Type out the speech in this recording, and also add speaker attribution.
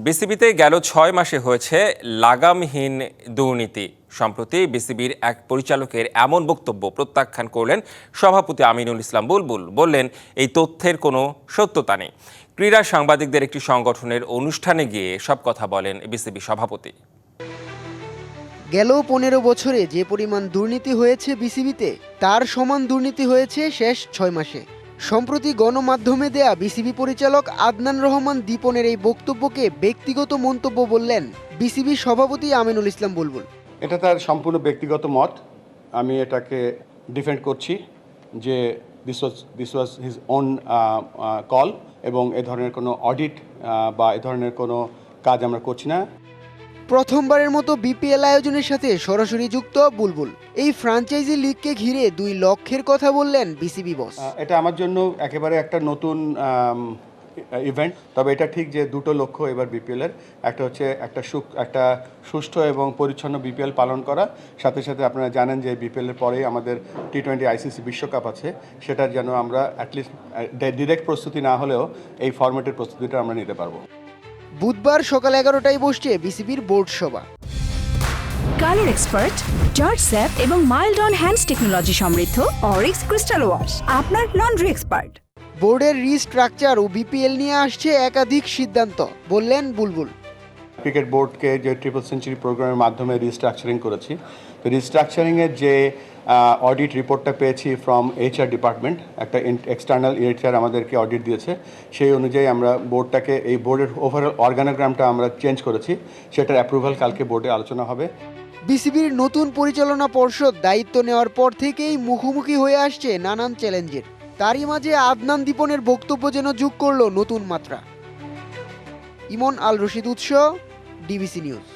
Speaker 1: বিসিবিতে গেল ৬ মাসে হয়েছে লাগামহীন দুর্নীতি। সম্প্রতি বিসিবির এক পরিচালকের এমন বক্তব্য প্রত্যাখ্যান করলেন সভাপতি আমিনুল ইসলাম বুলবুল। বললেন, এই তথ্যের কোনো সত্যতা নেই। ক্রীড়া সাংবাদিকদের একটি সংগঠনের অনুষ্ঠানে গিয়ে সব কথা বলেন বিসিবি সভাপতি।
Speaker 2: গেল ১৫ বছরে যে পরিমাণ দুর্নীতি হয়েছে বিসিবিতে, তার সমান দুর্নীতি হয়েছে শেষ ৬ মাসে। সম্প্রতি গণমাধ্যমে দেয়া বিসিবি পরিচালক আদনান রহমান দীপনের এই বক্তব্যকে ব্যক্তিগত মন্তব্য বললেন বিসিবি সভাপতি আমিনুল ইসলাম বুলবুল।
Speaker 3: এটা তার সম্পূর্ণ ব্যক্তিগত মত। আমি এটাকে ডিফেন্ড করছি যে this was his own call, এবং এ ধরনের কোনো অডিট বা এ ধরনের কোনো কাজ আমরা করছি না।
Speaker 2: প্রথমবারের মতো বিপিএল আয়োজনের সাথে সরাসরি যুক্ত বুলবুল। এই ফ্র্যাঞ্চাইজি লিগকে ঘিরে ২ লক্ষের কথা বললেন বিসিবি বস।
Speaker 3: এটা আমার জন্য একেবারে একটা নতুন ইভেন্ট। তবে এটা ঠিক যে দুটো লক্ষ্য এবার বিপিএলের, একটা হচ্ছে একটা সুষ্ঠু এবং পরিচ্ছন্ন বিপিএল পালন করা, সাথে সাথে আপনারা জানেন যে বিপিএলের পরেই আমাদের টি-20 আইসিসি বিশ্বকাপ আছে, সেটার যেন আমরা অ্যাটলিস্ট ডিরেক্ট প্রস্তুতি না হলেও এই ফরম্যাটের প্রস্তুতিটা আমরা নিতে পারবো।
Speaker 2: বুধবার সকাল 11টায় বসছে বিসিবির বোর্ড সভা।
Speaker 4: কালার এক্সপার্ট, জর্জ স্যাপ এবং মাইল্ড অন হ্যান্ডস টেকনোলজি সমৃদ্ধ অরিক্স ক্রিস্টাল ওয়াশ আপনার লন্ড্রি এক্সপার্ট।
Speaker 2: বোর্ডের রিস্ট্রাকচার ও বিপিএল নিয়ে আসছে একাধিক সিদ্ধান্ত, বললেন বুলবুল।
Speaker 3: ক্রিকেট বোর্ডকে যে ট্রিপল সেঞ্চুরি প্রোগ্রামের মাধ্যমে রিস্ট্রাকচারিং করেছি, তো রিস্ট্রাকচারিংয়ের যে অডিট রিপোর্টটা পেয়েছি ফ্রম এইচআর ডিপার্টমেন্ট, একটা এক্সটার্নাল এইচআর আমাদেরকে অডিট দিয়েছে, সেই অনুযায়ী আমরা বোর্ডটাকে, এই বোর্ডের ওভারঅল অর্গানোগ্রামটা আমরা চেঞ্জ করেছি। সেটার অ্যাপ্রুভাল কালকে বোর্ডে আলোচনা হবে।
Speaker 2: বিসিবির নতুন পরিচালনা পর্ষদ দায়িত্ব নেওয়ার পর থেকেই মুখোমুখি হয়ে আসছে নানান চ্যালেঞ্জের। তারই মাঝে আদনান দীপনের বক্তব্য যেন যোগ করল নতুন মাত্রা। ইমন আল রশিদ উৎস, ডিবিসি নিউজ।